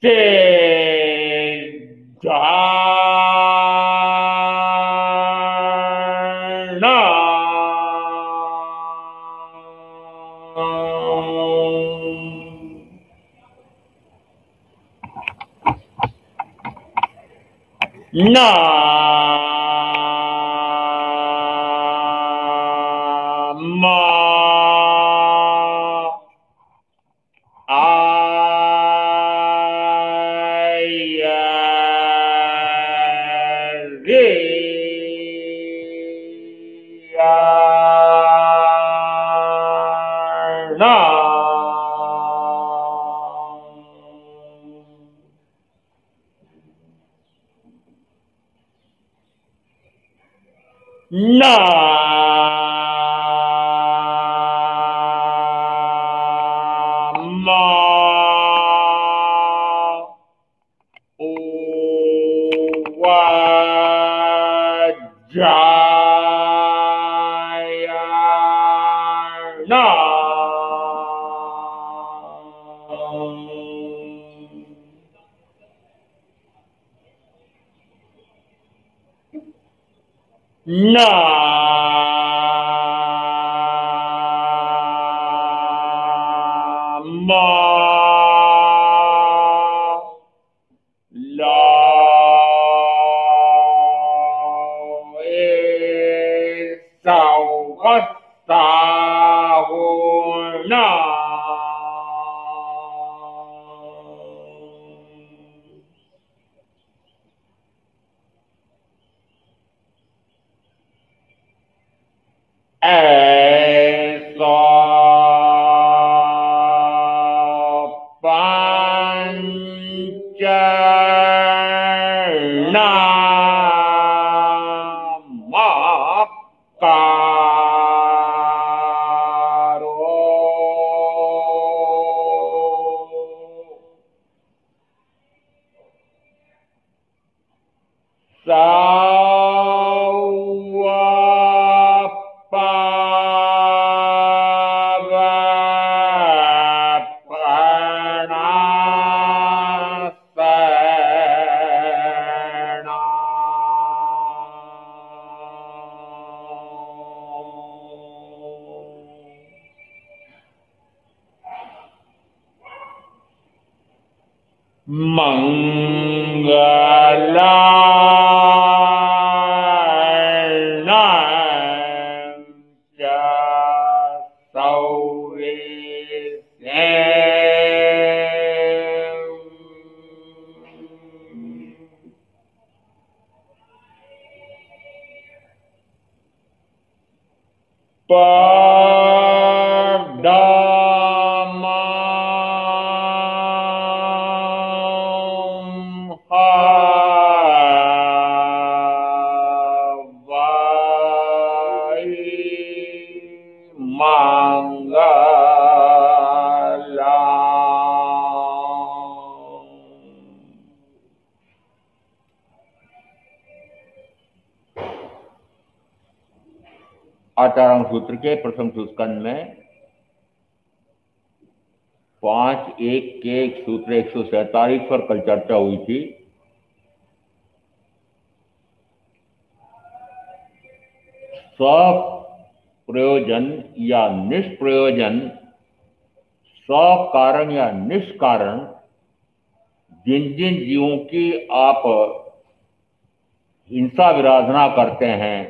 Siddharna Nama Ayarna Nama Vajrayana Nama Sahuna Esa Mangalanam cha Saurasem Pardamam Havai Mangalam आचारण सूत्र के प्रथम संस्कंद में 5.1 के सूत्र 147 पर कल चर्चा हुई थी। स्वप्रयोजन या निष्प्रयोजन, स्वकारण या निष्कारण, जिन जिन जीवों की आप हिंसा विराधना करते हैं,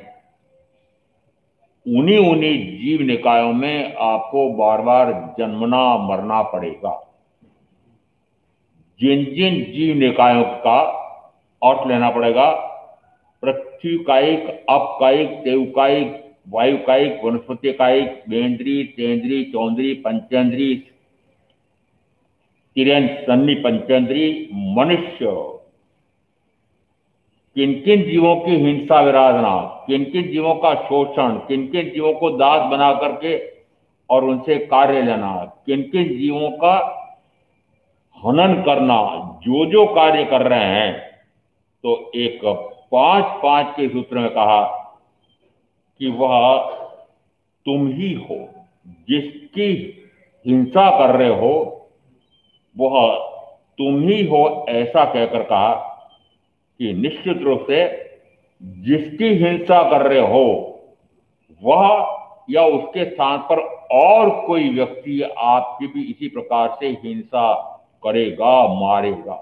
उन्हीं उन्हीं जीव निकायों में आपको बार बार जन्मना मरना पड़ेगा। जिन जिन जीव निकायों का अर्थ लेना पड़ेगा, पृथ्वी कायिक, अपकायिक, देवकायिक, वायुकायिक, वनस्पति कायिक, वेंद्री, तेंद्री, चौंद्री, पंचेंद्री, तिरेंद्र, सन्नी, पंचेंद्री, मनुष्य, किन किन जीवों की हिंसा विराधना, किन किन जीवों का शोषण, किन किन जीवों को दास बना करके और उनसे कार्य लेना, किन किन जीवों का हनन करना, जो जो कार्य कर रहे हैं, तो एक 5-5 के सूत्र में कहा कि वह तुम ही हो। जिसकी हिंसा कर रहे हो वह तुम ही हो, ऐसा कहकर कहा कि निश्चित रूप से जिसकी हिंसा कर रहे हो वह या उसके स्थान पर और कोई व्यक्ति आपकी भी इसी प्रकार से हिंसा करेगा, मारेगा।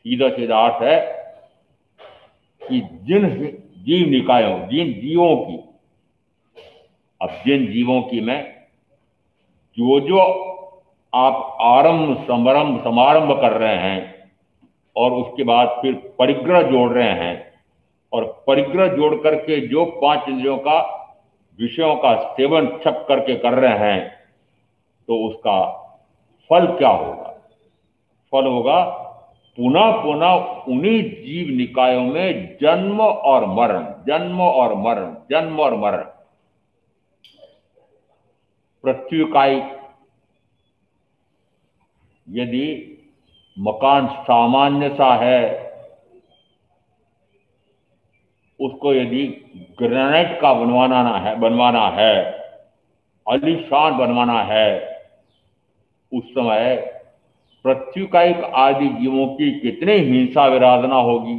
सीधा सीधा अर्थ है कि जिन जीव निकायों, जिन जीवों की, अब जिन जीवों की मैं जो जो आप आरंभ समारंभ कर रहे हैं और उसके बाद फिर परिग्रह जोड़ रहे हैं, और परिग्रह जोड़ करके जो 5 इंद्रियों का विषयों का सेवन छप करके कर रहे हैं, तो उसका फल क्या होगा? फल होगा पुनः पुनः उन्हीं जीव निकायों में जन्म और मरण, जन्म और मरण, जन्म और मरण। पृथ्वी का यदि मकान सामान्य सा है, उसको यदि ग्रेनाइट का बनवाना है, आलीशान बनवाना है, उस समय पृथ्वी का एक आदि जीवों की कितनी हिंसा विराधना होगी।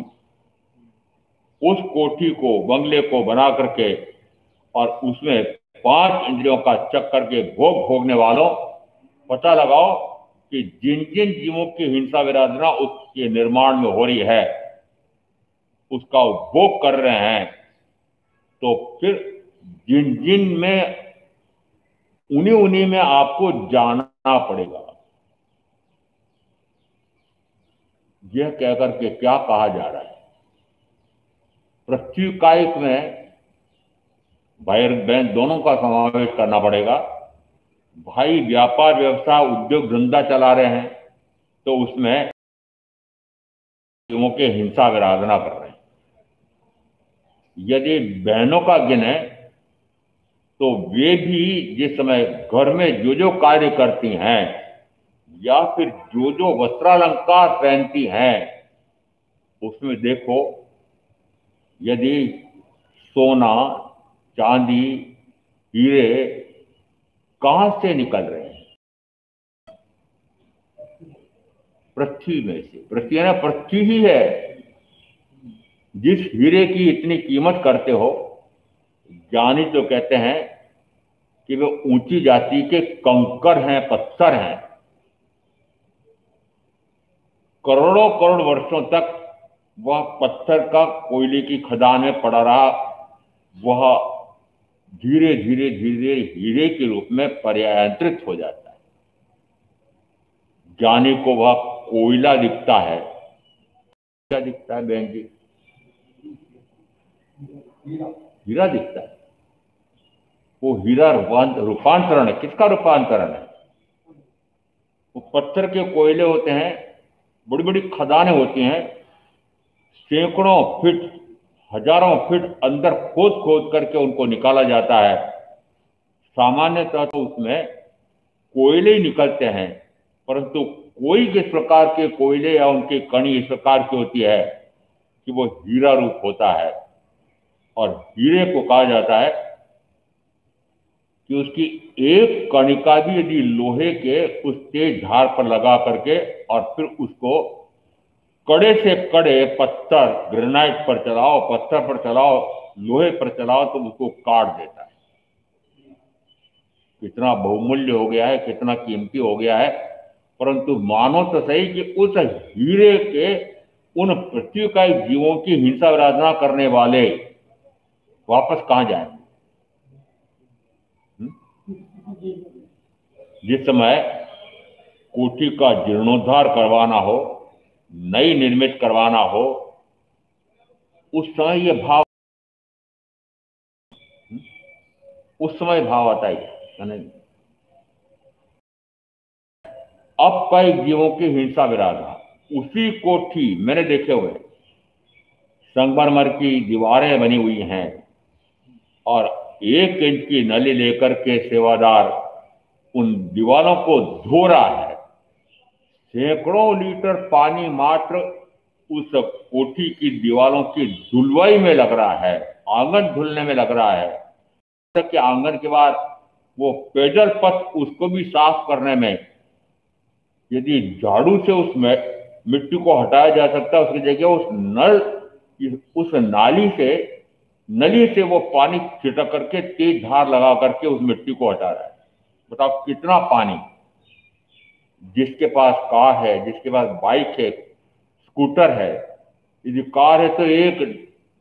उस कोठी को, बंगले को बना करके और उसमें 5 इंद्रियों का चक्कर के भोगने वालों, पता लगाओ कि जिन जिन जीवों की हिंसा विराधना उसके निर्माण में हो रही है, उसका उपभोग कर रहे हैं, तो फिर जिन जिन में उन्हीं में आपको जाना पड़ेगा। यह कहकर के क्या कहा जा रहा है? पृथ्वी कायिक में भाई बहन दोनों का समावेश करना पड़ेगा। भाई व्यापार व्यवसाय उद्योग धंधा चला रहे हैं, तो उसमें जीवों के हिंसा विराधना कर रहे हैं। यदि बहनों का गिने तो वे भी जिस समय घर में जो जो कार्य करती हैं या फिर जो जो वस्त्रालंकार पहनती हैं, उसमें देखो यदि सोना, चांदी, हीरे कहां से निकल रहे हैं? पृथ्वी में से। पृथ्वी है ना, पृथ्वी ही है। जिस हीरे की इतनी कीमत करते हो, ज्ञानी तो कहते हैं कि वे ऊंची जाति के कंकर हैं, पत्थर हैं। करोड़ों करोड़ वर्षों तक वह पत्थर का कोयले की खदान में पड़ा रहा, वह धीरे धीरे धीरे हीरे के रूप में पर्यायंत्रित हो जाता है। ज्ञानी को वह कोयला दिखता है। क्या दिखता है बहन जी? हीरा दिखता है। वो हीरा रूपांतरण है। किसका रूपांतरण है? वो पत्थर के कोयले होते हैं, बड़ी बड़ी खदानें होती हैं, सैकड़ों फीट, हजारों फीट अंदर खोद खोद करके उनको निकाला जाता है। सामान्यतः तो उसमें कोयले ही निकलते हैं, परंतु कोई किस प्रकार के कोयले या उनकी कणी इस प्रकार की होती है कि वो हीरा रूप होता है। और हीरे को कहा जाता है कि उसकी एक कणिका भी यदि लोहे के उस तेज धार पर लगा करके और फिर उसको कड़े से कड़े पत्थर, ग्रेनाइट पर चलाओ, पत्थर पर चलाओ, लोहे पर चलाओ, तो उसको काट देता है। कितना बहुमूल्य हो गया है, कितना कीमती हो गया है। परंतु मानो तो सही कि उस हीरे के, उन पृथ्वी का जीवों की हिंसा विराधना करने वाले वापस कहां जाएंगे? जिस समय कोठी का जीर्णोद्धार करवाना हो, नई निर्मित करवाना हो, उस समय ये भाव, उस समय भाव आता है। अब कई जीवों की हिंसा विराधना, उसी कोठी मैंने देखे हुए, संगमरमर की दीवारें बनी हुई हैं और 1 इंच की नली लेकर के सेवादार उन दीवारों को धो रहा है। सैकड़ों लीटर पानी मात्र उस कोठी की दीवारों की धुलवाई में लग रहा है, आंगन धुलने में लग रहा है। कि आंगन के बाद वो पेडल पथ, उसको भी साफ करने में यदि झाड़ू से उस मिट्टी को हटाया जा सकता है, उसकी जगह उस नली से वो पानी छिटक करके तेज धार लगा करके उस मिट्टी को हटा रहा है। बताओ कितना पानी। जिसके पास कार है, जिसके पास बाइक है, स्कूटर है, यदि कार है तो एक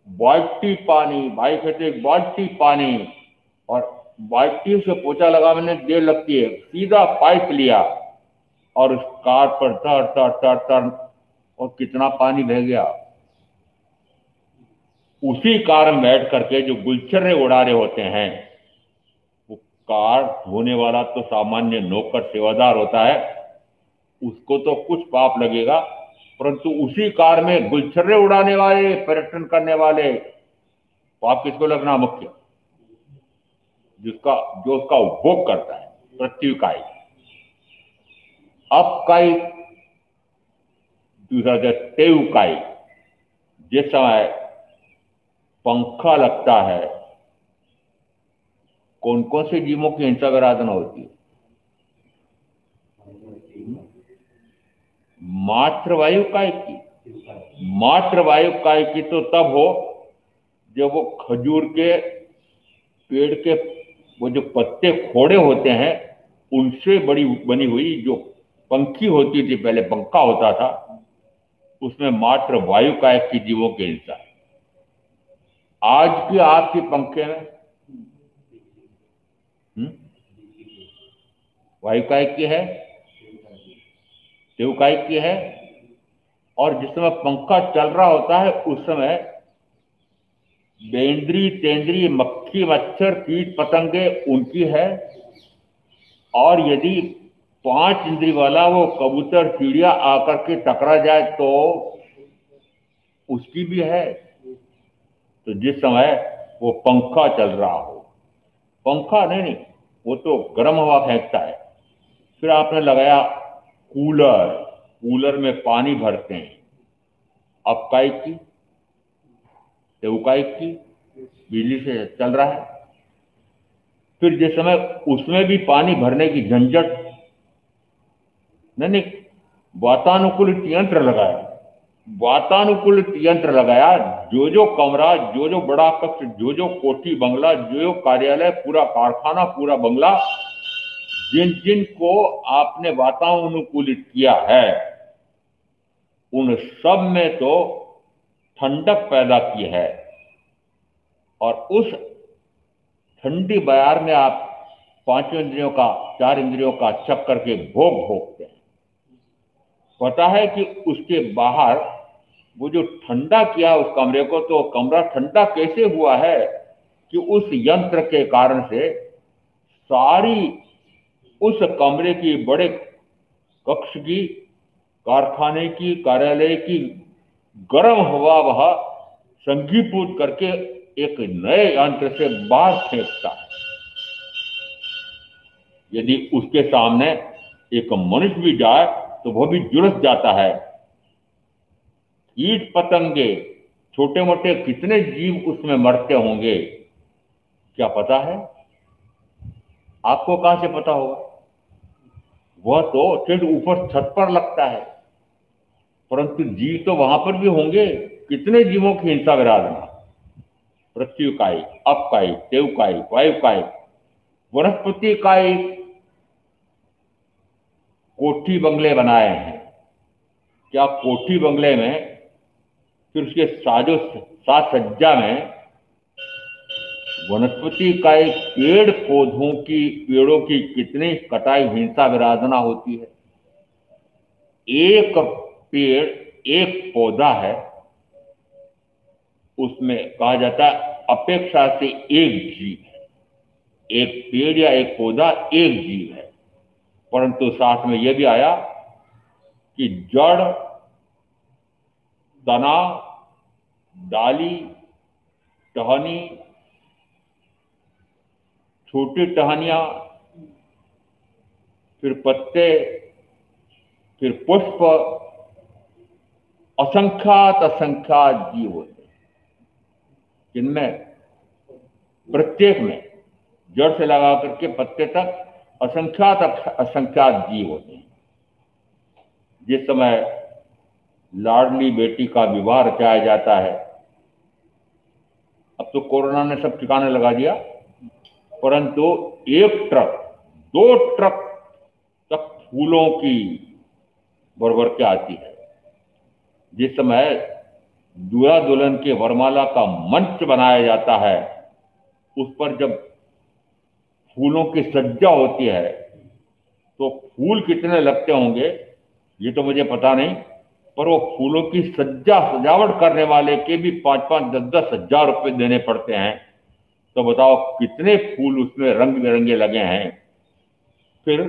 बाल्टी पानी, बाइक है तो एक बाल्टी पानी, और बाल्टी से पोछा लगाने में देर लगती है, सीधा पाइप लिया और उस कार पर तर तर तर तर, और कितना पानी बह गया। उसी कार में बैठ करके जो गुलछर्रे उड़ा रहे होते हैं, वो कार धोने वाला तो सामान्य नौकर सेवादार होता है, उसको तो कुछ पाप लगेगा, परंतु उसी कार में गुलछर्रे उड़ाने वाले, पर्यटन करने वाले, पाप किसको लगना मुख्य? जो उसका उपभोग करता है, प्रत्युकाई। अपकाई, दूसरा तेवकाई। जिस समय पंखा लगता है, कौन कौन से जीवों की हिंसा विराधना होती है? मातृवायु काय की। मातृवायु काय की तो तब हो जब वो खजूर के पेड़ के वो जो पत्ते खोड़े होते हैं, उनसे बनी हुई जो पंखी होती थी, पहले पंखा होता था, उसमें मात्र वायु काय की जीवों की हिंसा है। आज की आपकी पंखे में वायु काय की है, देव काय की है, और जिस समय पंखा चल रहा होता है उस समय बेंद्री, तेंद्री, मक्खी, मच्छर, कीट पतंगे उनकी है, और यदि 5 इंद्री वाला वो कबूतर, चिड़िया आकर के टकरा जाए तो उसकी भी है। तो जिस समय वो पंखा चल रहा हो, पंखा नहीं, वो तो गर्म हवा फेंकता है, फिर आपने लगाया कूलर, कूलर में पानी भरते हैं, अपकाई की, देवकाई की, बिजली से चल रहा है। फिर जिस समय उसमें भी पानी भरने की झंझट, नहीं, वातानुकूलित यंत्र लगाया, वातानुकूलित यंत्र लगाया, जो कमरा, जो बड़ा कक्ष, जो कोठी बंगला, जो कार्यालय, पूरा कारखाना, पूरा बंगला, जिन को आपने वातानुकूलित किया है, उन सब में तो ठंडक पैदा की है, और उस ठंडी बयार में आप 5 इंद्रियों का, 4 इंद्रियों का छक करके भोग भोगते हैं। पता है कि उसके बाहर वो जो ठंडा किया उस कमरे को, तो कमरा ठंडा कैसे हुआ है कि उस यंत्र के कारण से सारी उस कमरे की, बड़े कक्ष की, कारखाने की, कार्यालय की गर्म हवा वह संघीभूत करके एक नए यंत्र से बाहर फेंकता है। यदि उसके सामने एक मनुष्य भी जाए तो वह भी झुलस जाता है। कीट पतंगे, छोटे मोटे कितने जीव उसमें मरते होंगे, क्या पता है? आपको कहां से पता होगा? वह तो सिर्फ ऊपर छत पर लगता है, परंतु जीव तो वहां पर भी होंगे। कितने जीवों की हिंसा विराधना, प्रत्युकाई, अपकाई, देवकाई, वायुकाई, वनस्पति काई। कोठी बंगले बनाए हैं, क्या कोठी बंगले में फिर उसके साज सज्जा में वनस्पति का एक पेड़ों की कितनी कटाई, हिंसा विराधना होती है। एक पेड़, एक पौधा है, उसमें कहा जाता है अपेक्षा से एक जीव है। एक पेड़ या एक पौधा एक जीव है, परंतु साथ में यह भी आया कि जड़, तना, डाली, टहनी, छोटी टहनियां, फिर पत्ते, फिर पुष्प, असंख्यात जीव होते हैं, जिनमें प्रत्येक में जड़ से लगा करके पत्ते तक असंख्यात जीव होते हैं। जिस समय लाडली बेटी का विवाह रचाया जाता है, अब तो कोरोना ने सब ठिकाने लगा दिया, परंतु एक ट्रक, 2 ट्रक तक फूलों की भर के आती है। जिस समय दूल्हा दुल्हन के वरमाला का मंच बनाया जाता है, उस पर जब फूलों की सज्जा होती है, तो फूल कितने लगते होंगे ये तो मुझे पता नहीं, पर वो फूलों की सजावट करने वाले के भी 5-5, 10-10 हजार रुपए देने पड़ते हैं। तो बताओ कितने फूल उसमें रंग बिरंगे लगे हैं। फिर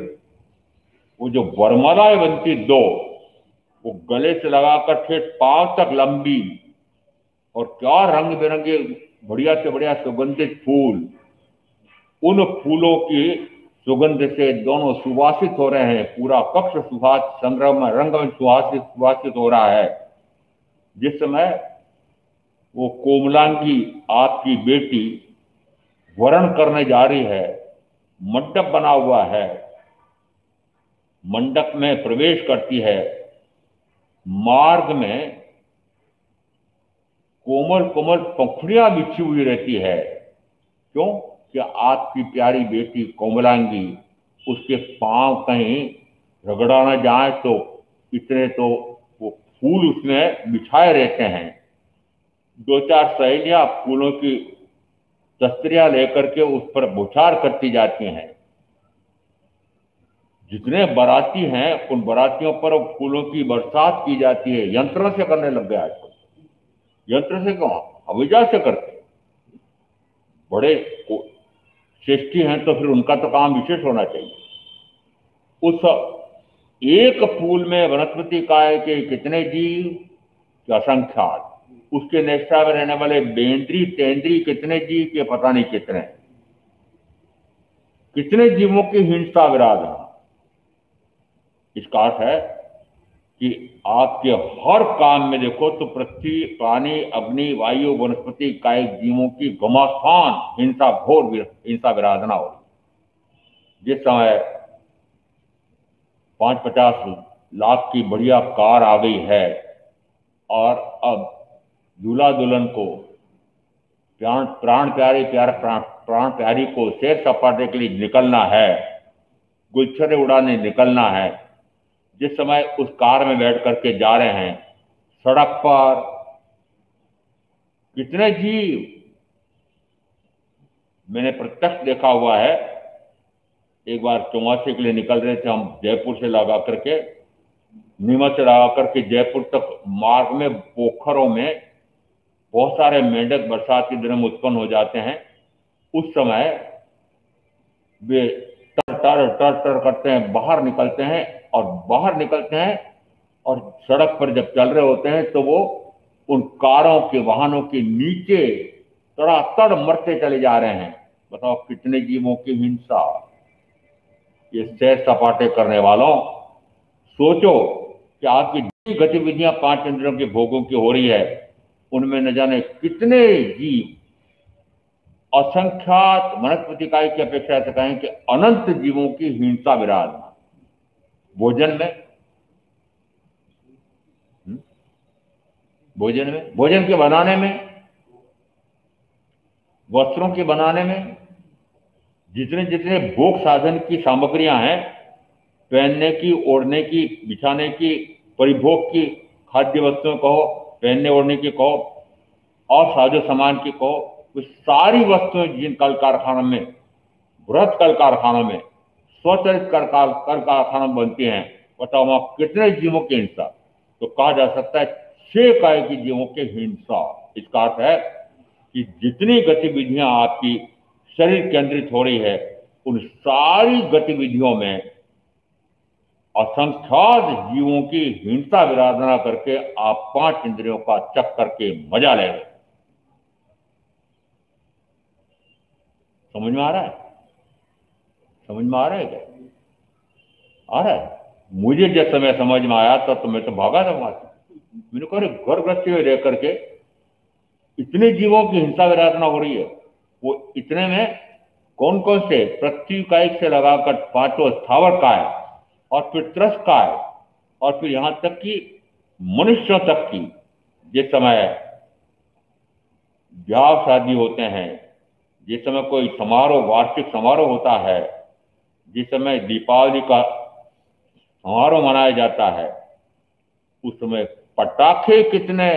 वो जो वरमालाएं बनती दो, वो गले से लगाकर ठेठ पांव तक लंबी, और क्या रंग बिरंगे बढ़िया से बढ़िया सुगंधित फूल, उन फूलों की सुगंध से दोनों सुवासित हो रहे हैं। पूरा कक्ष सुवास संग्रह में रंग में सुवासित हो रहा है। जिस समय वो कोमलांगी आपकी बेटी वरण करने जा रही है, मंडप बना हुआ है, मंडप में प्रवेश करती है, मार्ग में कोमल कोमल पंखुड़ियां बिछी हुई रहती है। क्यों? कि आपकी प्यारी बेटी कोमलांगी, उसके पांव कहीं रगड़ा न जाए, तो इतने तो वो फूल उसमें बिछाए रहते हैं। 2-4 सहेलियां फूलों की तस्तरियां लेकर के उस पर बौछार करती जाती हैं। जितने बाराती हैं उन बारातियों पर फूलों की बरसात की जाती है। यंत्र से करने लग गया आजकल। यंत्र से क्यों, हविजा से करते। बड़े श्रेष्ठी हैं तो फिर उनका तो काम विशेष होना चाहिए। उस एक फूल में वनस्पति काय के कितने जीव, असंख्यात। उसके निष्ठा में रहने वाले बेंद्री तेंद्री कितने जीव के पता नहीं कितने जीवों की हिंसा विराधना। इसका अर्थ है कि आपके हर काम में देखो तो पृथ्वी, पानी, अग्नि, वायु, वनस्पति, कायिक जीवों की घमासान हिंसा, घोर हिंसा विराधना हो। जिस समय 5-50 लाख की बढ़िया कार आ गई है, और अब दूल्हा दुल्हन को प्राण प्यारी को सैर सपाटे के लिए निकलना है, गुलछरे उड़ाने निकलना है। जिस समय उस कार में बैठ करके जा रहे हैं, सड़क पर कितने जीव मैंने प्रत्यक्ष देखा हुआ है। एक बार चौमासे के लिए निकल रहे थे हम, जयपुर से लगा करके, नीमच से लगा करके जयपुर तक, मार्ग में पोखरों में बहुत सारे मेंढक बरसात के दिनों में उत्पन्न हो जाते हैं। उस समय वे टर टर टर टर करते हैं, बाहर निकलते हैं, और सड़क पर जब चल रहे होते हैं तो वो उन कारों के, वाहनों के नीचे तड़ातड़ मरते चले जा रहे हैं। बताओ कितने जीवों की हिंसा। ये सैर सपाटे करने वालों, सोचो कि आपकी जितनी गतिविधियां 5 इंद्रियों के भोगों की हो रही है, उनमें न जाने कितने जीव, असंख्यात वनस्पति काय की अपेक्षा से कहें कि अनंत जीवों की हिंसा विराधना। भोजन में, भोजन के बनाने में, वस्त्रों के बनाने में, जितने जितने भोग साधन की सामग्रियां हैं, पहनने की, ओढ़ने की, बिछाने की, परिभोग की, खाद्य वस्तुओं कहो, पहनने ओढ़ने की कहो, और साजो सामान की कहो, तो सारी वस्तुएं जिन कल कारखानों में, बृहत कल कारखानों में, स्वचालित कल कारखानों में बनती हैं, बताओ वहां कितने जीवों की हिंसा। तो कहा जा सकता है 6 काय की जीवों की हिंसा। इसका अर्थ है कि जितनी गतिविधियां आपकी शरीर केंद्रित हो रही है, उन सारी गतिविधियों में असंख्यात जीवों की हिंसा विराधना करके आप 5 इंद्रियों का चक करके मजा ले रहे। समझ में आ रहा है? समझ में आ रहा है क्या? आ रहा है? मुझे जब समय समझ में आया तो मैं तो भागा था वहां से। मैंने कहा घर गृहस्थी में रह करके इतने जीवों की हिंसा विराधना हो रही है। वो इतने में कौन कौन से, पृथ्वी कायिक से लगाकर 5 स्थावर काय, और फिर त्रस काय, और फिर यहां तक कि मनुष्यों तक की, जिस समय ब्याह शादी होते हैं, जिस समय कोई समारोह, वार्षिक समारोह होता है, जिस समय दीपावली का समारोह मनाया जाता है, उस समय पटाखे कितने,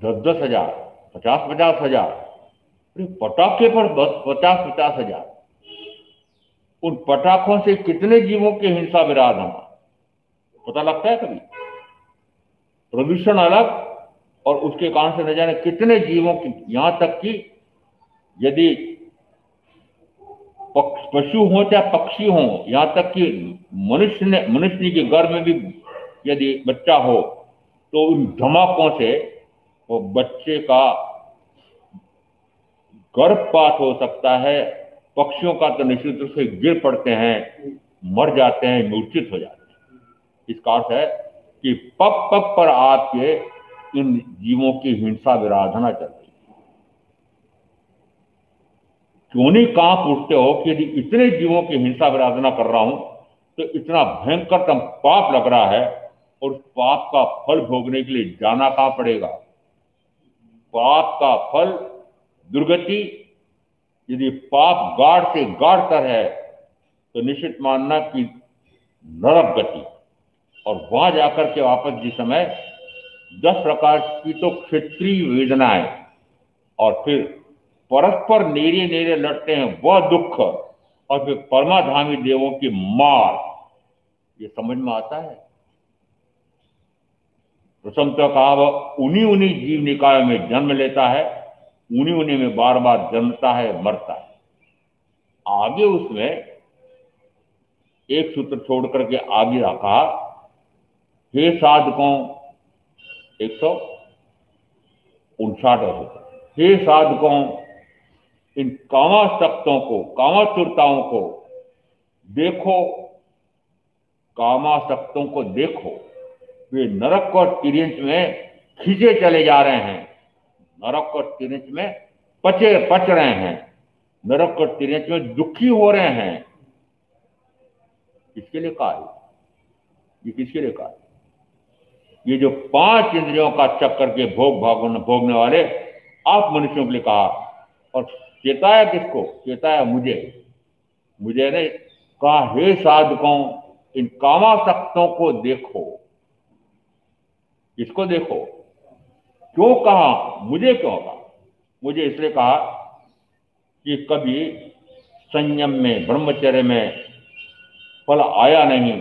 10-10 हजार, 50-50 हजार, अरे पटाखे पर 50-50 हजार, उन पटाखों से कितने जीवों की हिंसा विराधना, पता लगता है कभी? प्रदूषण अलग, और उसके कारण से न जाने कितने जीवों की, यहां तक कि यदि पशु हो चाहे पक्षी हो, यहां तक कि मनुष्य के गर्भ में भी यदि बच्चा हो तो उन धमाकों से वो बच्चे का गर्भपात हो सकता है। पक्षियों का तो निश्चित रूप से गिर पड़ते हैं, मर जाते हैं, मूर्छित हो जाते हैं। इसका अर्थ है कि पग पग पर आपके इन जीवों की हिंसा विराधना चल रही है। क्यों नहीं कांप उठते हो कि यदि इतने जीवों की हिंसा विराधना कर रहा हूं तो इतना भयंकरतम पाप लग रहा है, और उस पाप का फल भोगने के लिए जाना कहां पड़ेगा? पाप का फल दुर्गति। यदि पाप गाढ़ से गाढ़तर है तो निश्चित मानना कि नरक गति, और वहां जाकर के वापस जिस समय 10 प्रकार की तो क्षेत्रीय वेदनाएं, और फिर परस्पर नेरे नेरे लड़ते हैं वह दुख, और फिर परमाधामी देवों की मार, ये समझ में आता है? प्रथमतः कहा वह उन्हीं उन्हीं जीव निकायों में जन्म लेता है, उन्हीं उन्हीं में बार बार जन्मता है, मरता है। आगे उसमें एक सूत्र छोड़ करके आगे रखा, हे साधकों, 159, हे साधकों, इन कामासक्तों को, कामातुरताओं को देखो, कामासक्तों को देखो, वे नरक और तिर्यंच में खींचे चले जा रहे हैं, नरक और तिर्यंच में पच रहे हैं, नरक और तिर्यंच में दुखी हो रहे हैं। किसके लिए कहा? ये किसके लिए कहा? ये जो 5 इंद्रियों का चक्कर के भोगने वाले आप मनुष्यों के लिए कहा। और चेताया किसको? चेताया मुझे ने कहा, हे साधकों, इन कामासक्तों को देखो। किसको देखो? क्यों कहा? मुझे क्यों कहा? मुझे इसलिए कहा कि कभी संयम में, ब्रह्मचर्य में फल आया नहीं,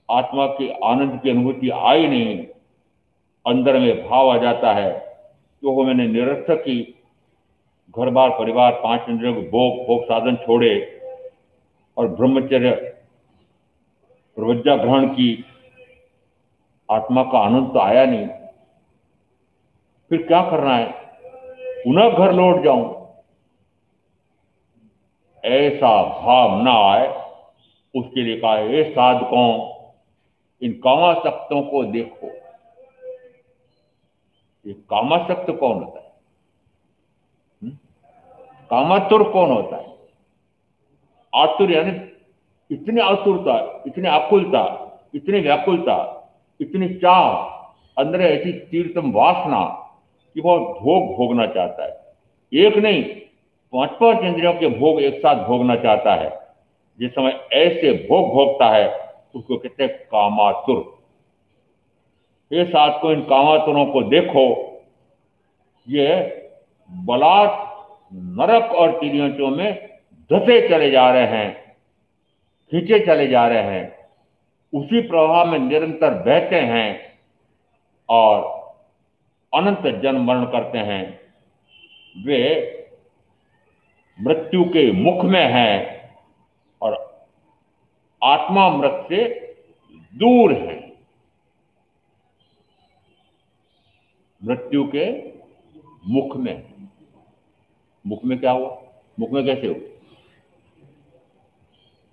आत्मा की आनंद की अनुभूति आई नहीं, अंदर में भाव आ जाता है तो वो मैंने निरर्थक की घर बार परिवार 5 इंद्रियों को भोग साधन छोड़े और ब्रह्मचर्य प्रवज्ञा ग्रहण की, आत्मा का आनंद तो आया नहीं, फिर क्या करना है? पुनः घर लौट जाऊं, ऐसा भाव ना आए उसके लिए कहा, हे साधकों, इन कामासक्तों को देखो। ये कामासक्त कौन होता है? कामातुर कौन होता है? आतुर यानी इतनी आतुरता, इतनी आकुलता, इतनी व्याकुलता, इतनी चाह, अंदर ऐसी तीव्रतम वासना कि वो भोग भोगना चाहता है। एक नहीं, 5 इंद्रियों के भोग एक साथ भोगना चाहता है। जिस समय ऐसे भोग भोगता है उसको कहते हैं कामातुर। ये साथ को, इन कामातुरों को देखो, ये बलात् नरक और तिर्यंचों में धसे चले जा रहे हैं, खींचे चले जा रहे हैं, उसी प्रवाह में निरंतर बहते हैं और अनंत जन्म मरण करते हैं। वे मृत्यु के मुख में हैं और आत्मा मृत से दूर है। मृत्यु के मुख में, मुख में क्या हुआ? मुख में कैसे हुआ?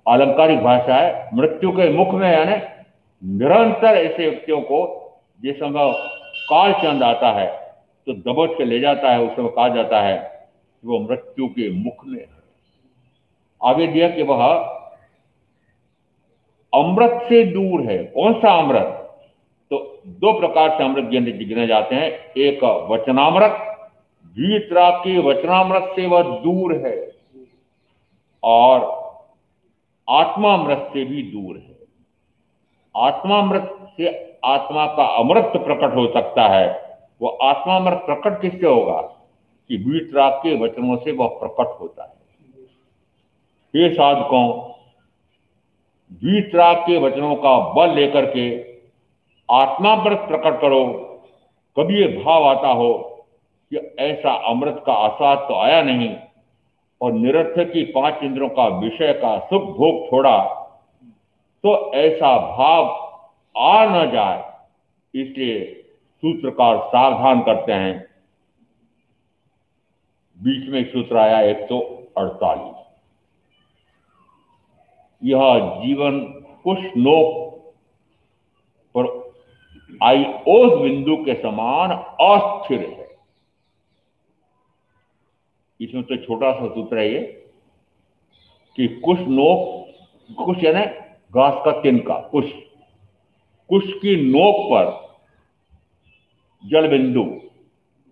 अलंकारिक भाषा है, मृत्यु के मुख में, यानी निरंतर ऐसे व्यक्तियों को जिस समय काल चंद आता है तो दबोच के ले जाता है, उस समय कहा जाता है कि वो मृत्यु के मुख में है। आगे दिया कि वह अमृत से दूर है। कौन सा अमृत? तो दो प्रकार से अमृत गिने जाते हैं। एक वचनामृत, भीतरा के वचनामृत से वह दूर है, और आत्मामृत से भी दूर है। आत्मामृत से आत्मा का अमृत प्रकट हो सकता है। वो आत्मामृत प्रकट किससे होगा? कि भीतरा के वचनों से वह प्रकट होता है। हे साधकों, भीतरा के वचनों का बल लेकर के आत्मामृत प्रकट करो। कभी ये भाव आता हो कि ऐसा अमृत का आस्वाद तो आया नहीं, और निरर्थक की 5 इंद्रियों का विषय का सुख भोग छोड़ा, तो ऐसा भाव आ न जाए, इसलिए सूत्रकार सावधान करते हैं। बीच में सूत्र आया 148। यह जीवन कुछ नोक पर आई ओस बिंदु के समान अस्थिर है। इसमें तो छोटा सा सूत्र है ये कि कुछ नोक, कुछ यानी घास का तिनका, कुछ की नोक पर जल बिंदु,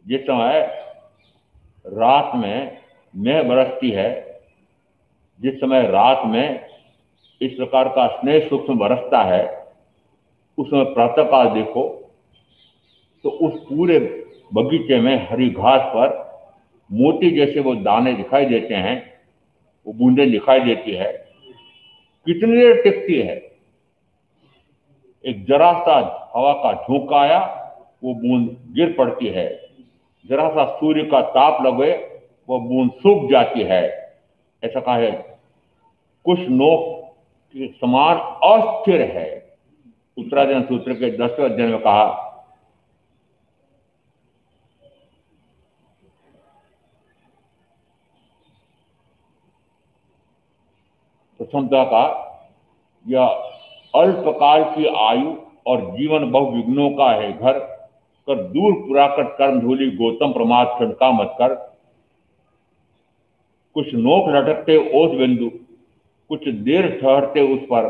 जिस समय रात में मेघ बरसती है, जिस समय रात में इस प्रकार का स्नेह सूक्ष्म बरसता है, उस समय प्रातःकाल देखो तो उस पूरे बगीचे में हरी घास पर मोती जैसे वो दाने दिखाई देते हैं, वो बूंदें दिखाई देती है। कितनी देर टिकती है? एक जरा सा हवा का झोंका आया, वो बूंद गिर पड़ती है। जरा सा सूर्य का ताप लगे, वो बूंद सूख जाती है। ऐसा कहा है, कुछ नोक के समान अस्थिर है। उत्तराधीन सूत्र के 10वें अध्याय में कहा, प्रथमतः का यह अल्पकाल की आयु और जीवन बहुविघ्नों का है घर, कर दूर पुराकृत कर्म धूलि गौतम प्रमाद शंका मत कर। कुछ नोक लटकते ओस बिंदु, कुछ देर ठहरते उस पर।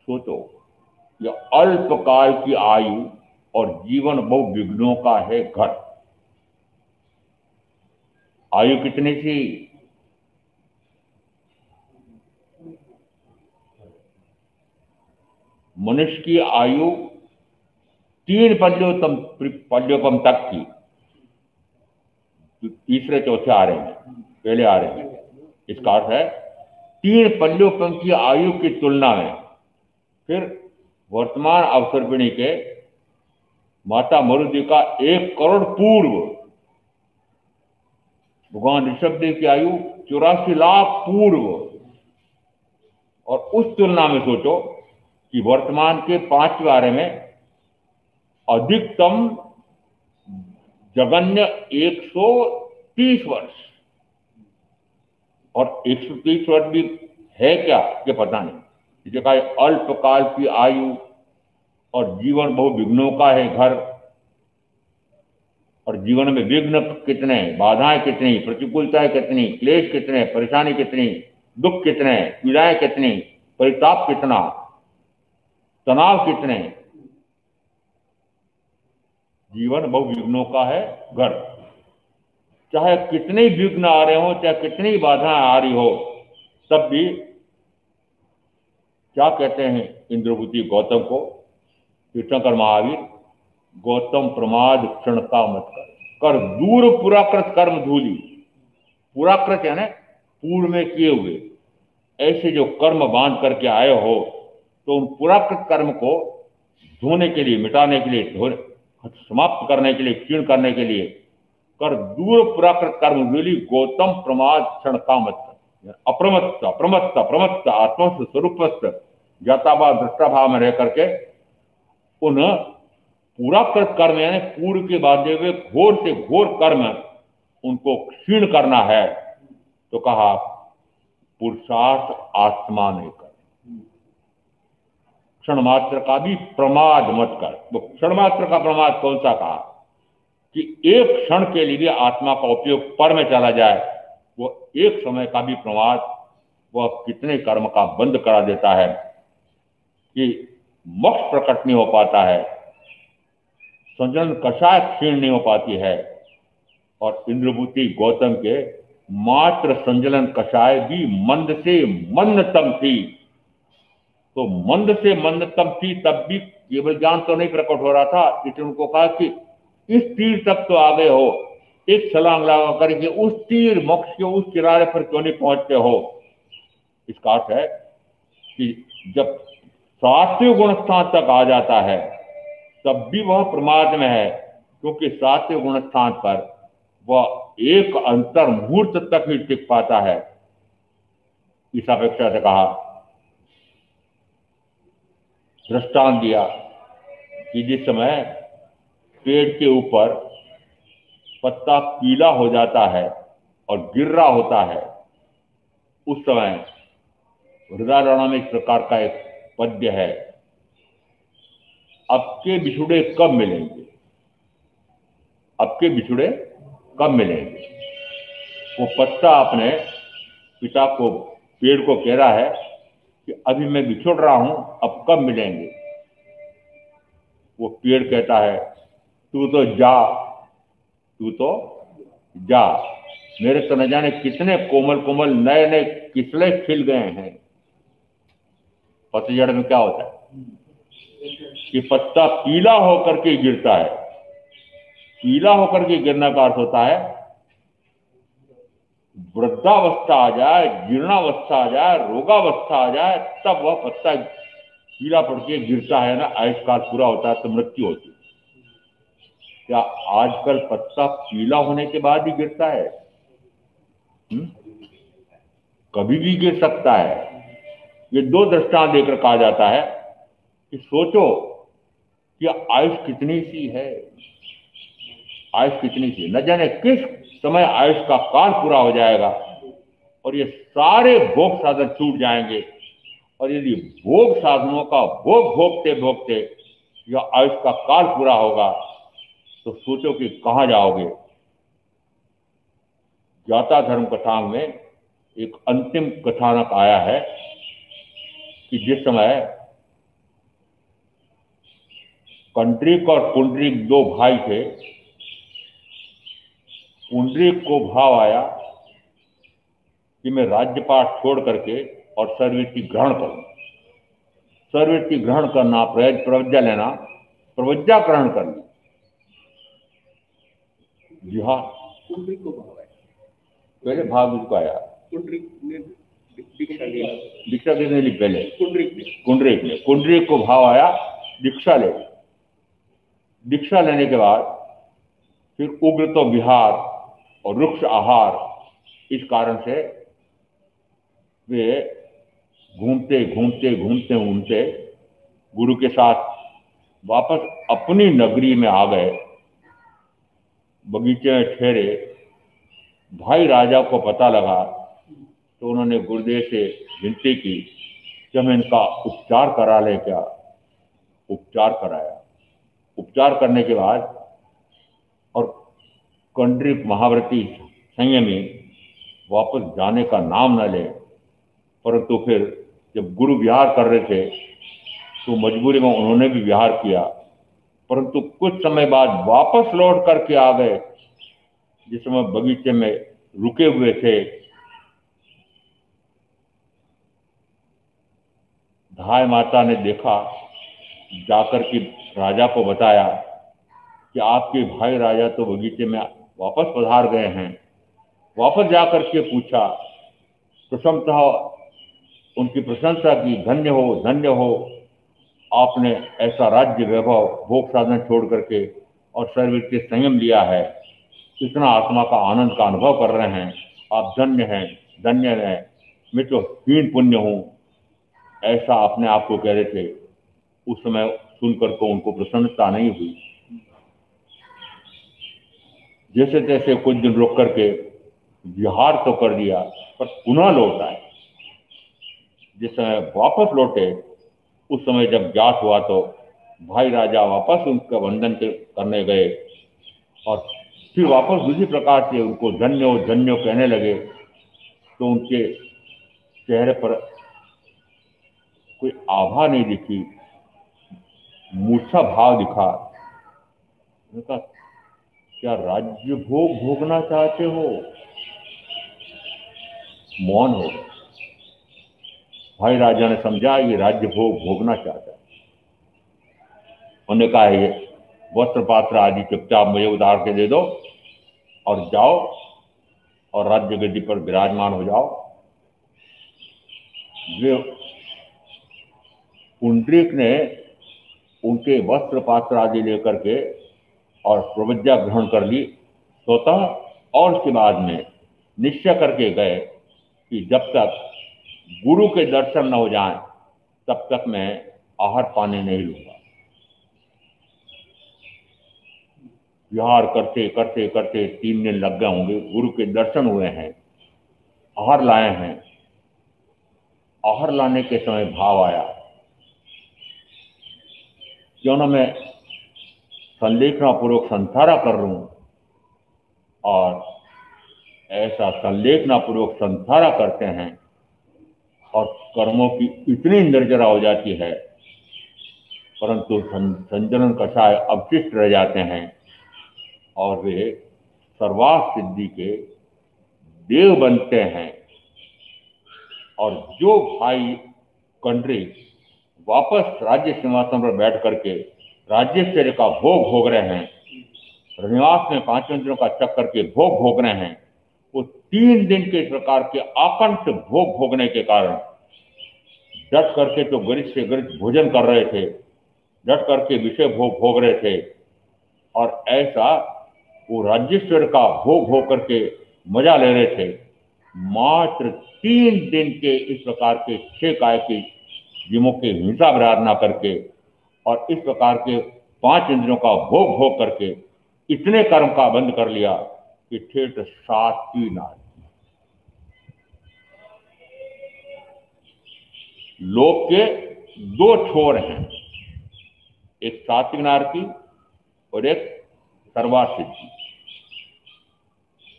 सोचो, यह अल्पकाल की आयु और जीवन बहुविघ्नों का है घर। आयु कितनी सी? मनुष्य की आयु 3 पल्योतम तक की। तीसरे चौथे आ रहे हैं, पहले आ रहे हैं। इसका अर्थ है 3 पल्योतम की आयु की तुलना में फिर वर्तमान अवसर्पिणी के माता मरुदि का 1 करोड़ पूर्व भगवान ऋषभदेव की आयु 84 लाख पूर्व। और उस तुलना में सोचो कि वर्तमान के 5वें आरे में अधिकतम जगन्य 130 वर्ष, और 130 वर्ष भी है क्या ये पता नहीं। इसे कहा अल्पकाल की आयु और जीवन बहुविघ्नों का है घर। और जीवन में विघ्न कितने, बाधाएं कितनी, प्रतिकूलताएं कितनी, क्लेश कितने, परेशानी कितनी, दुख कितने, पीड़ाएं कितनी, परिताप कितना, तनाव कितने। जीवन बहुविघ्नों का है घर। चाहे कितने विघ्न आ रहे हो, चाहे कितनी बाधाएं आ रही हो, तब भी क्या कहते हैं इंद्रभूति गौतम को, तीर्थंकर महावीर, गौतम प्रमाद क्षण का मत कर दूर पुराकृत कर्म धूलि। पुराकृत यानी पूर्व में किए हुए ऐसे जो कर्म बांध करके आए हो, तो उन पुराकृत कर्म को धोने के लिए, मिटाने के लिए, समाप्त करने के लिए, क्षीण करने के लिए कर दूर पुराकृत कर्म धूलि गौतम प्रमाद क्षण का मत कर। अप्रमत्त अप्रमत्त अप्रमत्त आत्मस्थ स्वरूपस्थ ज्ञाताभाव दृष्टाभाव में रह करके उन पुराकृत कर्म यानी पूर्व के बांधे हुए घोर से घोर कर्म उनको क्षीण करना है। तो कहा पुरुषार्थ आत्मा ने कर, क्षण मात्र का भी प्रमाद मत कर। वो क्षण मात्र का प्रमाद कौन सा कहा? कि एक क्षण के लिए भी आत्मा का उपयोग पर में चला जाए, वो एक समय का भी प्रमाद वह कितने कर्म का बंद करा देता है कि मोक्ष प्रकट नहीं हो पाता है, संजन कषाय क्षीण नहीं हो पाती है, और इंद्रभूति गौतम के मात्र संजलन कषाय भी मंद से मंदतम थी। तो मंद से मंदतम थी, तब भी केवल ज्ञान तो नहीं प्रकट हो रहा था, इसलिए उनको कहा कि इस तीर तक तो आ गए हो, एक छलांग लगा करके उस तीर मोक्ष के उस किनारे पर क्यों नहीं पहुंचते हो। इसका अर्थ है कि जब सातवें गुण स्थान तक आ जाता है तब भी वह प्रमाद में है, क्योंकि सातवें गुण स्थान पर वह एक अंतर मुहूर्त तक ही टिक पाता है। इस अपेक्षा से कहा, दृष्टांत दिया कि जिस समय पेड़ के ऊपर पत्ता पीला हो जाता है और गिर रहा होता है, उस समय हृदय में इस प्रकार का एक पद्य है, अब के बिछुड़े कब मिलेंगे, अब के बिछुड़े कब मिलेंगे। वो पत्ता अपने पिता को, पेड़ को कह रहा है कि अभी मैं बिछुड़ रहा हूं, अब कब मिलेंगे। वो पेड़ कहता है, तू तो जा, तू तो जा, मेरे तो न जाने कितने कोमल कोमल नए नए किसले खिल गए हैं। पतझड़ में क्या होता है कि पत्ता पीला होकर के गिरता है, पीला होकर के गिरने का अर्थ होता है वृद्धावस्था आ जाए, जीर्णावस्था आ जाए, रोगावस्था आ जाए, तब वह पत्ता पीला पड़ के गिरता है ना, आयुष्काल पूरा होता है तो मृत्यु होती है। क्या आजकल पत्ता पीला होने के बाद ही गिरता है? कभी भी गिर सकता है। ये दो दृष्टांत देकर कहा जाता है कि सोचो कि आयुष कितनी सी है, आयुष कितनी सी, न जाने किस समय आयुष का काल पूरा हो जाएगा और ये सारे भोग साधन छूट जाएंगे। और यदि भोग साधनों का भोग भोगते भोगते यह आयुष का काल पूरा होगा तो सोचो कि कहां जाओगे। ज्ञाता धर्म कथांग में एक अंतिम कथानक आया है कि जिस समय कंड्रीक और पुंडरीक दो भाई थे, पुंडरीक को भाव आया कि मैं राज्यपाठ छोड़ करके और सर्ववृत्ति ग्रहण करूं। सर्ववृत्ति ग्रहण करना, प्रवज्ञा लेना, प्रवज्ञा ग्रहण करना। जी हाँ, पुंडरीक को भाव आया, पहले भाव उसको आया, पुंडरीक ने दीक्षा ली, दीक्षा देने ली पहले पुंडरीक ने, पुंडरीक को भाव आया, दीक्षा ले। दीक्षा लेने के बाद फिर उग्र तो विहार और रुक्ष आहार, इस कारण से वे घूमते घूमते घूमते घूमते गुरु के साथ वापस अपनी नगरी में आ गए। बगीचे में ठहरे, भाई राजा को पता लगा तो उन्होंने गुरुदेव से विनती की कि हम इनका उपचार करा ले क्या। उपचार कराया। उपचार करने के बाद और कंड्रीक महाव्रती संयमी वापस जाने का नाम न ले, परंतु फिर जब गुरु विहार कर रहे थे तो मजबूरी में उन्होंने भी विहार किया, परंतु कुछ समय बाद वापस लौट करके आ गए। जिस समय बगीचे में रुके हुए थे, धाय माता ने देखा, जाकर के राजा को बताया कि आपके भाई राजा तो बगीचे में वापस पधार गए हैं। वापस जाकर के पूछा, प्रशंसा, उनकी प्रशंसा की, धन्य हो धन्य हो, आपने ऐसा राज्य वैभव भोग साधन छोड़ करके और सर्ववृत्ति संयम लिया है, इतना आत्मा का आनंद का अनुभव कर रहे हैं, आप धन्य हैं, धन्य हैं, मैं तो हीन पुण्य हूं, ऐसा अपने आप को कह रहे थे। उस समय सुनकर को उनको प्रसन्नता नहीं हुई। जैसे तैसे कुछ दिन रुक करके विहार तो कर दिया, पर पुनः लौट आए। जिस समय वापस लौटे उस समय जब ज्ञात हुआ तो भाई राजा वापस उनका वंदन करने गए और फिर वापस दूसरी प्रकार से उनको धन्यो धन्यो कहने लगे। तो उनके चेहरे पर कोई आभा नहीं दिखी, मूर्छा भाव दिखा। उन्होंने कहा, क्या राज्य भोग भोगना चाहते हो? मौन हो गए। भाई राजा ने समझा ये राज्य भोग भोगना चाहता है। उन्होंने कहा, ये वस्त्र पात्र आदि चुपचाप मुझे उतार के दे दो और जाओ और राज्य गद्दी पर विराजमान हो जाओ। वे पुंडरीक ने उनके वस्त्र पात्र आदि लेकर के और प्रविद्या ग्रहण कर ली स्वतः, और उसके बाद में निश्चय करके गए कि जब तक गुरु के दर्शन न हो जाएं तब तक मैं आहार पानी नहीं लूंगा। विहार करते करते करते 3 दिन लग गए होंगे। गुरु के दर्शन हुए हैं, आहार लाए हैं। आहार लाने के समय भाव आया, क्यों ना मैं संलेखनापूर्वक संधारा कर लूं। और ऐसा संलेखनापूर्वक संधारा करते हैं और कर्मों की इतनी निर्जरा हो जाती है, परंतु संजनन कषाय अवशिष्ट रह जाते हैं और वे सर्वार्थ सिद्धि के देव बनते हैं। और जो भाई कंड्री वापस राज्य सिंहासन पर बैठ करके राज्यश्चर्य का भोग भोग रहे हैं, रनिवास में 5 इंद्रियों का चक्कर के भोग भोग रहे हैं, वो 3 दिन के इस प्रकार के आकंठ भोग भोगने के कारण डट करके तो गरिष्ठ से गरिष्ठ भोजन कर रहे थे, डट करके विषय भोग भोग रहे थे, और ऐसा वो राज्यश्चर्य का भोग भोग करके मजा ले रहे थे। मात्र 3 दिन के इस प्रकार के 6 काय के जीवों की हिंसा विराधना करके और इस प्रकार के 5 इंद्रियों का भोग भोग करके इतने कर्म का बंद कर लिया कि ठेठ 7वीं नार। लोक के 2 छोर हैं, एक सात्विक नार की और एक सर्वार्थ सिद्धि।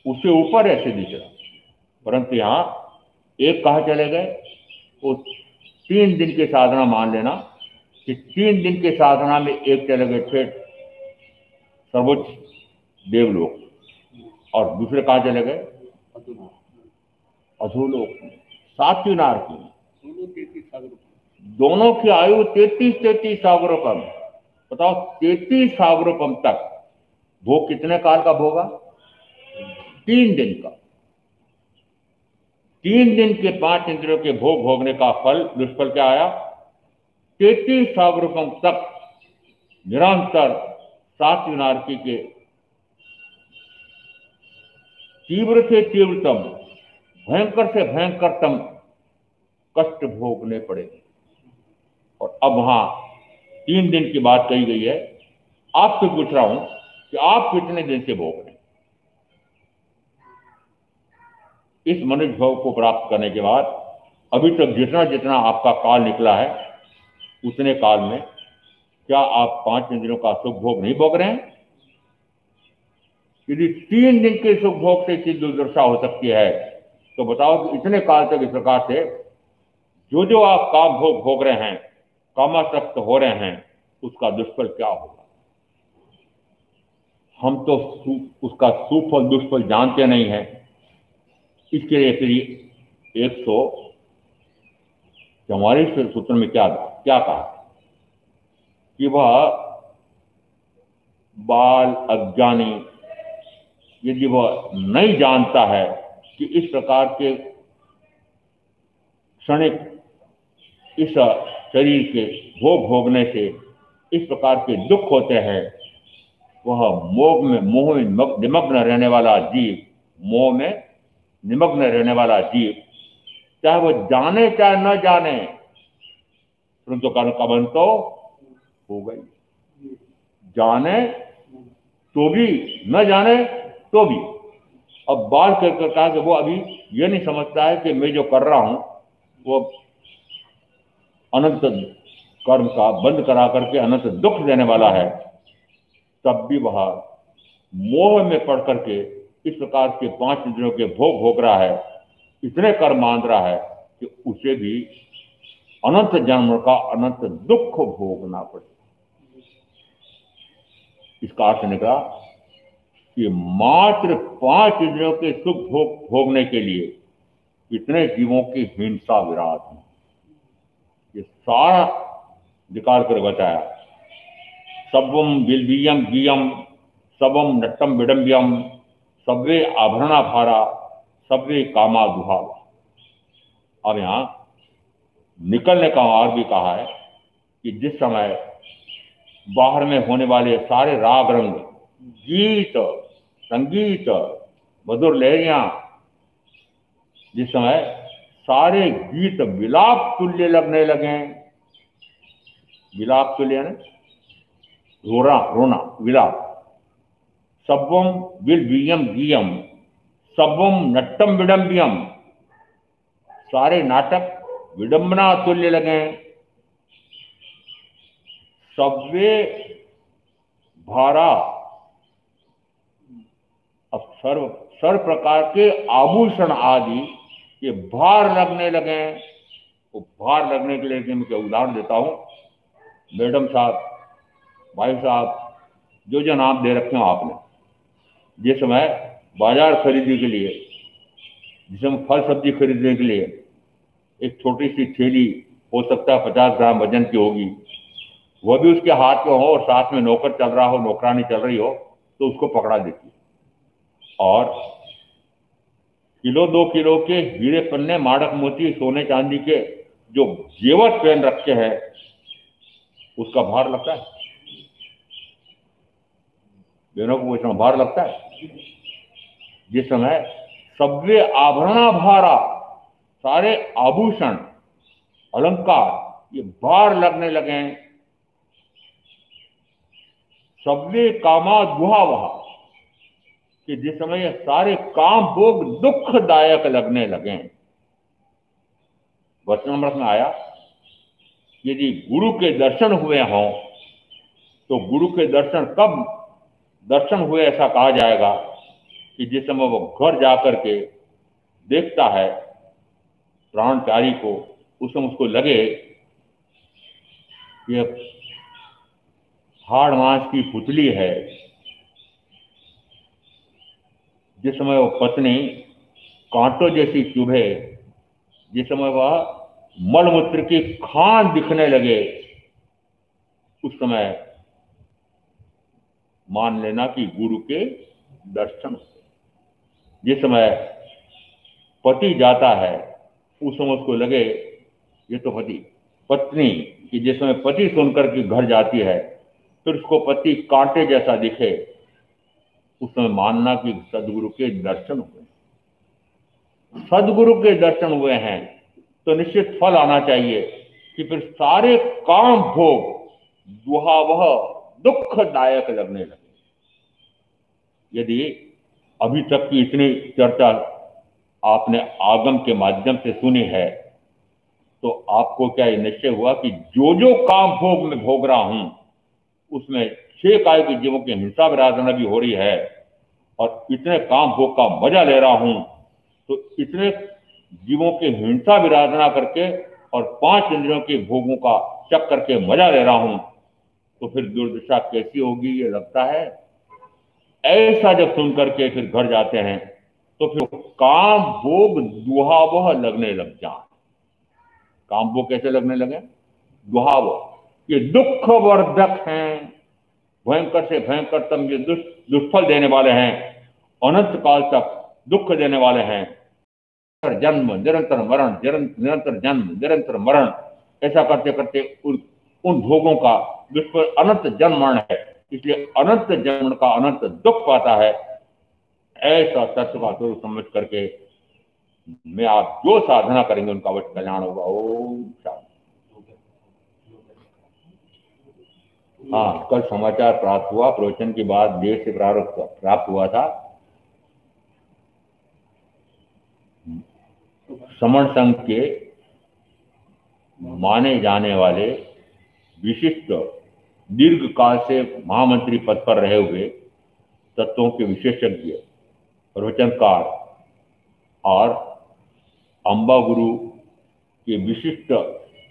उससे ऊपर है सिद्धीचरण, परंतु यहां एक कहा चले गए, वो 3 दिन की साधना मान लेना कि 3 दिन की साधना में एक चले गए ठेठ सर्वोच्च देवलोक, और दूसरे कहा चले गए अधोलोक में, 7वीं नार की। दोनों की आयु 33 सागरोपम। बताओ 33 सागरोपम तक भोग कितने काल का भोगा? 3 दिन का। 3 दिन के 5 इंद्रियों के भोग भोगने का फल, दुष्फल क्या आया? 33 सागरोपम तक निरंतर 7वीं नारकी के तीव्र से तीव्रतम, भयंकर से भयंकरतम कष्ट भोगने पड़े। और अब वहां 3 दिन की बात कही गई है। आपसे पूछ रहा हूं कि आप कितने दिन से भोग रहे हैं? इस मनुष्य भाव को प्राप्त करने के बाद अभी तक जितना जितना आपका काल निकला है, उतने काल में क्या आप 5 इंद्रियों का सुख भोग नहीं भोग रहे हैं? यदि 3 दिन के सुख भोग से इतनी दुर्दशा हो सकती है, तो बताओ कि इतने काल तक इस प्रकार से जो आप काम भोग भोग रहे हैं, कामासक्त हो रहे हैं, उसका दुष्फल क्या होगा? हम तो उसका सुफल दुष्फल जानते नहीं हैं। इसके लिए फिर 144 सूत्र में क्या कहा कि वह बाल अज्ञानी यदि वह नहीं जानता है कि इस प्रकार के क्षणिक इस शरीर के भोग भोगने से इस प्रकार के दुख होते हैं, वह मोह में निमग्न रहने वाला जीव, मोह में निमग्न रहने वाला जीव, चाहे वो जाने चाहे न जाने, परंतु कर्म का बंध तो हो गई। जाने तो भी, न जाने तो भी। अब बात कर कहा कि वो अभी ये नहीं समझता है कि मैं जो कर रहा हूं वो अनंत कर्म का बंद करा करके अनंत दुख देने वाला है, तब भी वह मोह में पड़ करके इस प्रकार के 5 इंद्रियों के भोग भोग रहा है। इतने कर्म मान रहा है कि उसे भी अनंत जन्म का अनंत दुख भोगना पड़े। इसका अर्थ निकला कि मात्र 5 इंद्रियों के सुख भोगने के लिए इतने जीवों की हिंसा विराट है। ये सारा निकाल कर बताया। सबम बिल्बियम गियम सबम नट्टम विडम्बियम सब्वे आभरणा भारा सब्वे कामा दुहा। अब यहां निकलने का और भी कहा है कि जिस समय बाहर में होने वाले सारे राग रंग, गीत, संगीत, मधुर लहरियां, जिस समय सारे गीत विलाप तुल्य लगने लगे। विलाप तुल्य ने रोना विलाप। सबम विलबियम गियम सबम नट्टम विडम्बियम, सारे नाटक विडंबना तुल्य लगे। सब्वे भारा, अब सर्व प्रकार के आभूषण आदि ये भार लगने लगे। वो भार लगने के लिए मैं उदाहरण देता हूं। मैडम साहब, भाई साहब, जो नाम दे रखे हो आपने, जिस समय बाजार खरीदने के लिए, जिस समय फल सब्जी खरीदने के लिए एक छोटी सी थैली, हो सकता है 50 ग्राम वजन की होगी, वह भी उसके हाथ में हो और साथ में नौकर चल रहा हो, नौकरानी चल रही हो, तो उसको पकड़ा देती है। और किलो 2 किलो के हीरे पन्ने, माड़क मोती, सोने चांदी के जो जेवर पहन रखे हैं, उसका भार लगता है। बहनों को इसमें भार लगता है। जिस समय सब्वे आभरणा भारा, सारे आभूषण अलंकार ये भार लगने लगे। सब्वे कामा दुहावहा, कि जिस समय ये सारे काम भोग दुखदायक लगने लगे। वचनामृत में आया, यदि गुरु के दर्शन हुए हों तो गुरु के दर्शन कब दर्शन हुए ऐसा कहा जाएगा कि जिस समय वो घर जाकर के देखता है प्राणचारी को, उस समय उसको लगे ये हाड़ मांस की पुतली है। जिस समय वो पत्नी कांटों जैसी चुभे, जिस समय वह मलमूत्र की खान दिखने लगे, उस समय मान लेना कि गुरु के दर्शन। जिस समय पति जाता है, उस समय उसको लगे ये तो पत्नी कि जिस समय पति सुनकर के घर जाती है, फिर उसको पति कांटे जैसा दिखे, उस समय मानना कि सदगुरु के दर्शन हुए। सदगुरु के दर्शन हुए हैं तो निश्चित फल आना चाहिए कि फिर सारे काम भोग दुहावह दुखदायक लगने लगे। यदि अभी तक की इतनी चर्चा आपने आगम के माध्यम से सुनी है, तो आपको क्या ये निश्चय हुआ कि जो काम भोग में भोग रहा हूं, उसमें 6 काय के जीवों की हिंसा विराधना भी हो रही है, और इतने काम भोग का मजा ले रहा हूं, तो इतने जीवों की हिंसा विराधना करके और 5 इंद्रियों के भोगों का चक करके मजा ले रहा हूं, तो फिर दुर्दशा कैसी होगी ये लगता है। ऐसा जब सुन करके फिर घर जाते हैं तो फिर काम भोग दुहावह लगने लग जाए। काम भोग कैसे लगने लगे? दुहावह, ये दुखवर्धक हैं, भयंकर से भयंकरतम ये दुष्फल देने वाले हैं, अनंत काल तक दुख देने वाले हैं। जन्म निरंतर मरण, निरंतर जन्म निरंतर मरण, ऐसा करते करते उन भोगों का दुष्फल अनंत जन्म मरण है। इसलिए अनंत जन्म का अनंत दुख पाता है। ऐसा तत्व का स्वरूप समझ करके में आप जो साधना करेंगे उनका अवश्य कल्याण होगा। ओम शांति। हाँ, कल समाचार प्राप्त हुआ, प्रवचन के बाद देश से प्राप्त हुआ था। समण संघ के माने जाने वाले विशिष्ट दीर्घ काल से महामंत्री पद पर रहे हुए तत्वों के विशेषज्ञ, प्रवचनकार और अंबा गुरु के विशिष्ट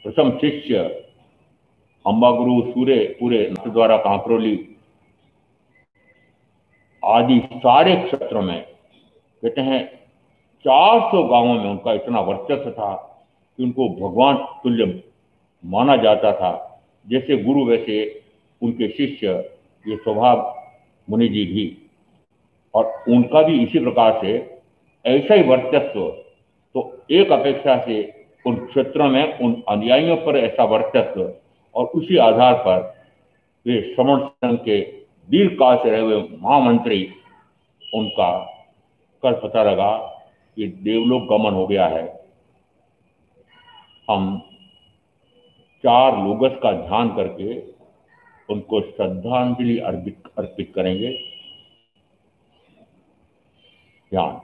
प्रथम शिष्य अंबा गुरु सूर्य पूरे द्वारा कांकरोली आदि सारे क्षेत्रों में कहते हैं 400 गांवों में उनका इतना वर्चस्व था कि उनको भगवान तुल्य माना जाता था। जैसे गुरु वैसे उनके शिष्य ये स्वभाव मुनि जी भी, और उनका भी इसी प्रकार से ऐसा ही वर्चस्व। तो एक अपेक्षा से उन क्षेत्रों में उन अनुयायियों पर ऐसा वर्चस्व, और उसी आधार पर वे श्रमण संघ के दीर्घ काल से रहे हुए महामंत्री, उनका कल पता लगा कि देवलोक गमन हो गया है। हम 4 लोगस का ध्यान करके उनको श्रद्धांजलि अर्पित करेंगे। ध्यान।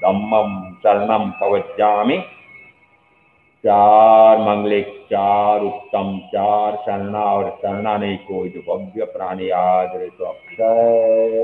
धम्मम शरणम प्रवज्जामि। 4 मंगलिक, 4 उत्तम, 4 शरणा और शरणा नहीं कोई, जो भव्य प्राणी आदर तो अक्षय